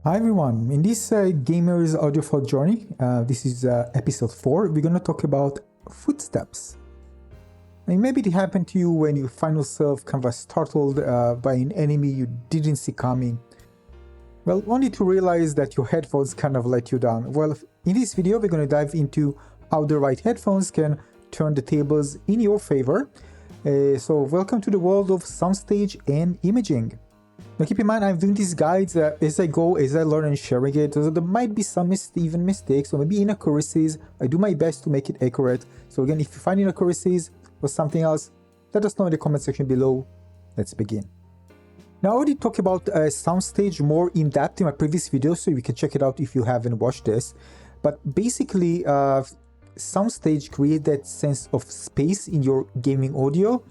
Hi everyone, in this gamer's audiophile journey, this is episode 4, we're going to talk about footsteps. And maybe it happened to you when you find yourself kind of startled by an enemy you didn't see coming. Well, only to realize that your headphones kind of let you down. Well, in this video, we're going to dive into how the right headphones can turn the tables in your favor. So welcome to the world of soundstage and imaging. Now keep in mind, I'm doing these guides as I go, as I learn and sharing it. So there might be some even mistakes or maybe inaccuracies. I do my best to make it accurate. So again, if you find inaccuracies or something else, let us know in the comment section below. Let's begin. Now I already talked about Soundstage more in depth in my previous video, so you can check it out if you haven't watched this. But basically, Soundstage creates that sense of space in your gaming audio.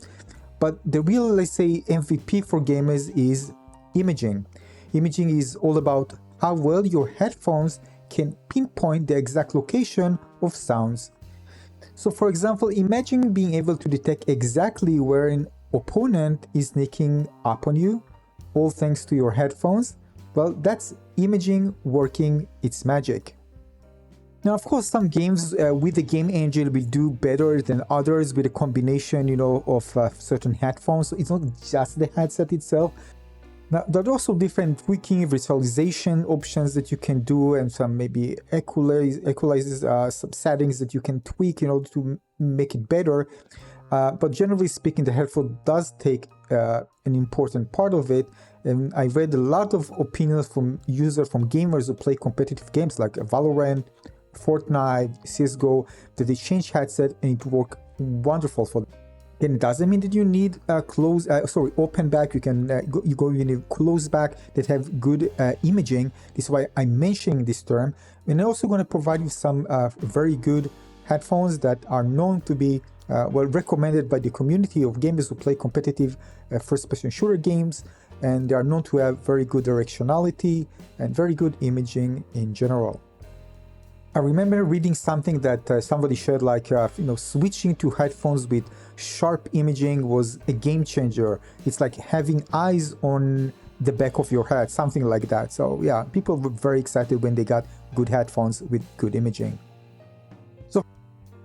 But the real, let's say, MVP for gamers is imaging. Imaging is all about how well your headphones can pinpoint the exact location of sounds. So for example, imagine being able to detect exactly where an opponent is sneaking up on you, all thanks to your headphones. Well, that's imaging working its magic. Now, of course, some games with the game engine will do better than others with a combination, of certain headphones. So it's not just the headset itself. Now, there are also different tweaking, visualization options that you can do, and some maybe equalizes some settings that you can tweak in order to make it better. But generally speaking, the headphone does take an important part of it. And I read a lot of opinions from users, from gamers who play competitive games like Valorant, Fortnite, CSGO, that they change headset and it worked wonderful for them. And it doesn't mean that you need open back. You can go in close back that have good imaging. This is why I'm mentioning this term. And I'm also going to provide you some very good headphones that are known to be well recommended by the community of gamers who play competitive first-person shooter games, and they are known to have very good directionality and very good imaging in general. I remember reading something that somebody shared, like, switching to headphones with sharp imaging was a game changer. It's like having eyes on the back of your head, something like that. So yeah, people were very excited when they got good headphones with good imaging. So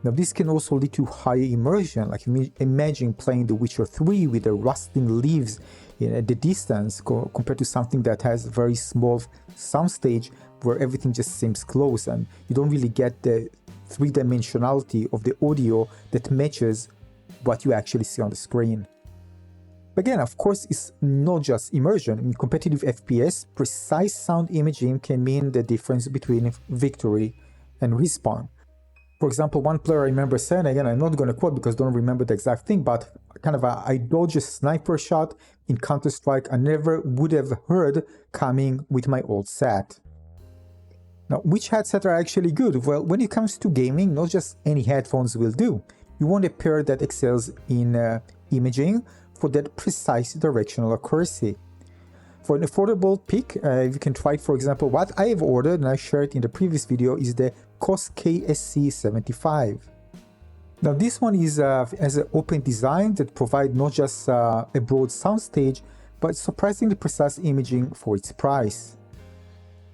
now this can also lead to higher immersion. Like imagine playing The Witcher 3 with the rustling leaves at the distance compared to something that has very small soundstage where everything just seems close and you don't really get the three-dimensionality of the audio that matches what you actually see on the screen. Again, of course, it's not just immersion. In competitive FPS, precise sound imaging can mean the difference between victory and respawn. For example, one player I remember saying, again, I'm not going to quote because I don't remember the exact thing, but I dodged a sniper shot in Counter-Strike I never would have heard coming with my old set. Now, which headsets are actually good? Well, when it comes to gaming, not just any headphones will do. You want a pair that excels in imaging for that precise directional accuracy. For an affordable pick, you can try, for example, what I have ordered, and I shared in the previous video, is the COS KSC75. Now, this one has an open design that provides not just a broad soundstage, but surprisingly precise imaging for its price.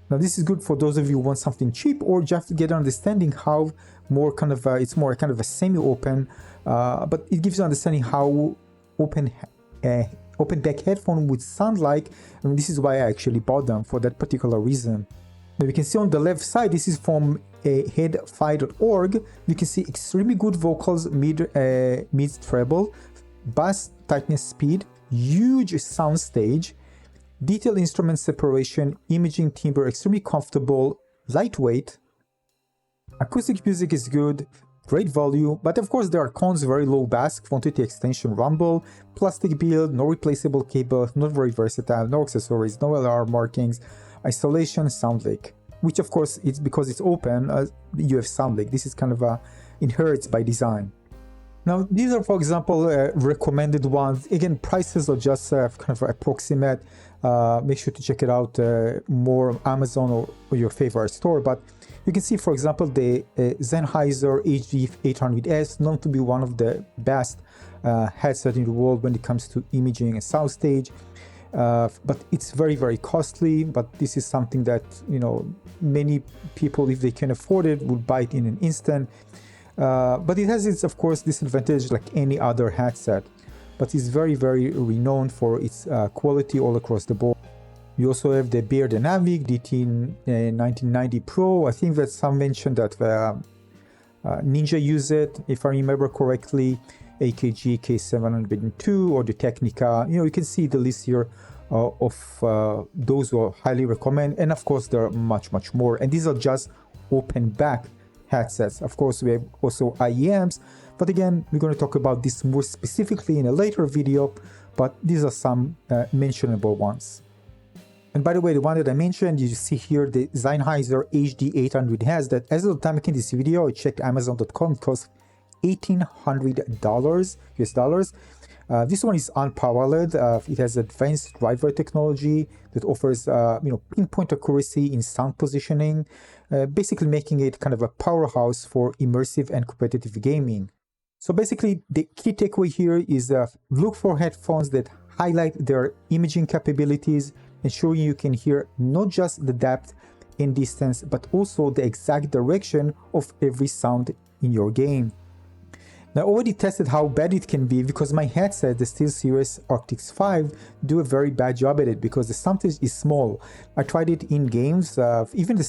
Now, this is good for those of you who want something cheap or just to get an understanding how it's more kind of a semi-open, but it gives you understanding how open back headphone would sound like, and this is why I actually bought them, for that particular reason. Now you can see on the left side, this is from headphone.org. You can see extremely good vocals, mid treble, bass tightness speed, huge sound stage, detailed instrument separation, imaging timbre, extremely comfortable, lightweight. Acoustic music is good, great volume, but of course there are cons: very low bass, quantity extension rumble, plastic build, no replaceable cable, not very versatile, no accessories, no LR markings, isolation, sound leak. Which of course, it's because it's open, you have sound leak. This is kind of inherits by design. Now, these are, for example, recommended ones. Again, prices are just kind of approximate. Make sure to check it out more on Amazon or your favorite store. But you can see, for example, the Sennheiser HD800S, known to be one of the best headsets in the world when it comes to imaging and soundstage. but it's very, very costly. But this is something that, you know, many people, if they can afford it, would buy it in an instant. But it has its, of course, disadvantage like any other headset. But it's very, very renowned for its quality all across the board. You also have the Bear Dynamic DT1990 Pro. I think that some mentioned that Ninja use it, if I remember correctly. AKG K702 or the Technica. You know, you can see the list here of those who I highly recommend. And of course, there are much, much more. And these are just open back headsets. Of course, we have also IEMs. But again, we're going to talk about this more specifically in a later video. But these are some mentionable ones. And by the way, the one that I mentioned, you see here, the Sennheiser HD800 has that. As of the time making this video, I checked Amazon.com. It costs $1,800 US dollars. This one is unparalleled. It has advanced driver technology that offers pinpoint accuracy in sound positioning, basically making it kind of a powerhouse for immersive and competitive gaming. So basically, the key takeaway here is look for headphones that highlight their imaging capabilities, ensuring you can hear not just the depth and distance, but also the exact direction of every sound in your game. Now, I already tested how bad it can be because my headset, the SteelSeries Arctis 5, do a very bad job at it because the soundstage is small. I tried it in games, even the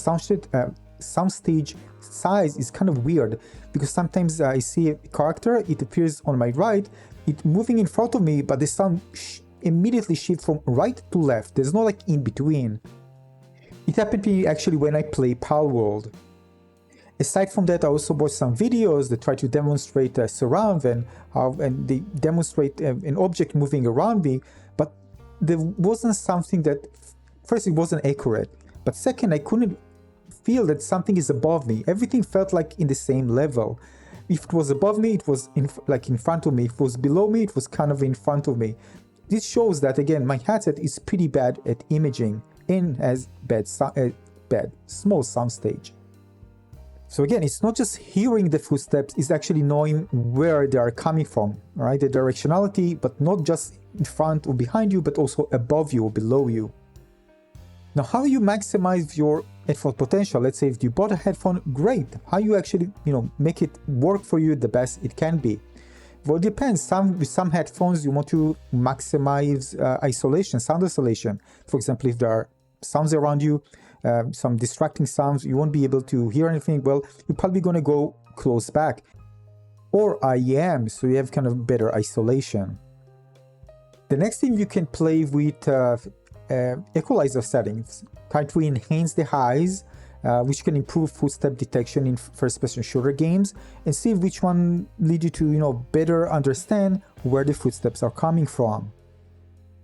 soundstage size is kind of weird because sometimes I see a character, it appears on my right, it moving in front of me, but the sound immediately shifts from right to left. There's no like in between. It happened to me actually when I play Palworld. Aside from that, I also watched some videos that try to demonstrate surround and they demonstrate an object moving around me, but there wasn't something that, first, it wasn't accurate, but second, I couldn't feel that something is above me. Everything felt like in the same level. If it was above me, it was in front of me. If it was below me, it was kind of in front of me. This shows that, again, my headset is pretty bad at imaging and has bad small soundstage. So again, it's not just hearing the footsteps, it's actually knowing where they are coming from, right? The directionality, but not just in front or behind you, but also above you or below you. Now, how you maximize your headphone potential? Let's say if you bought a headphone, great. How you actually, make it work for you the best it can be? Well, it depends. With some headphones, you want to maximize isolation, sound isolation. For example, if there are sounds around you, some distracting sounds, you won't be able to hear anything. Well, you're probably going to go close back. Or IEM, so you have kind of better isolation. The next thing, you can play with equalizer settings. Try to enhance the highs, which can improve footstep detection in first-person shooter games, and see which one lead you to, better understand where the footsteps are coming from.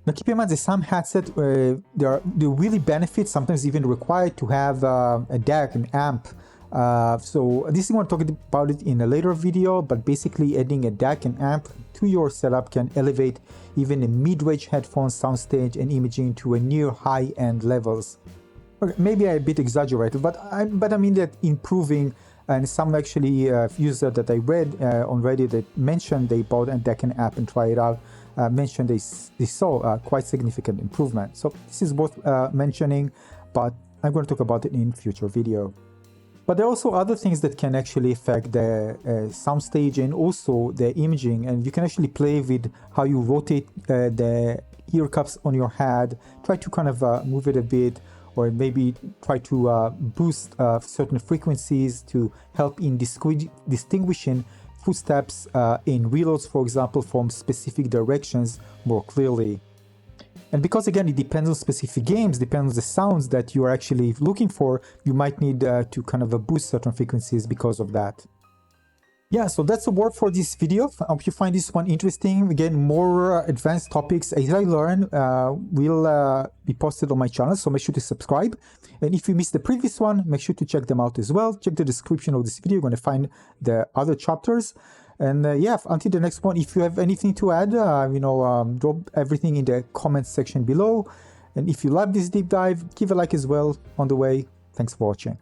Now, keep in mind that some headsets, they really benefit, sometimes even required to have a DAC, an amp. So this is going to talk about it in a later video, but basically adding a DAC and amp to your setup can elevate even a mid-range headphone soundstage and imaging to a near high-end levels. Okay, maybe I a bit exaggerated, but I mean that improving. And some actually user that I read on Reddit that mentioned they bought a DAC and amp and try it out, mentioned they saw quite significant improvement. So this is worth mentioning, but I'm going to talk about it in future video. But there are also other things that can actually affect the soundstage and also the imaging, and you can actually play with how you rotate the ear cups on your head, try to kind of move it a bit, or maybe try to boost certain frequencies to help in distinguishing footsteps in reloads, for example, from specific directions more clearly. And because, again, it depends on specific games, depends on the sounds that you are actually looking for, you might need to kind of boost certain frequencies because of that. Yeah, so that's the word for this video. I hope you find this one interesting. Again, more advanced topics as I learn will be posted on my channel, so make sure to subscribe. And if you missed the previous one, make sure to check them out as well. Check the description of this video, you're going to find the other chapters. And yeah, until the next one, if you have anything to add, drop everything in the comments section below. And if you love this deep dive, give a like as well on the way. Thanks for watching.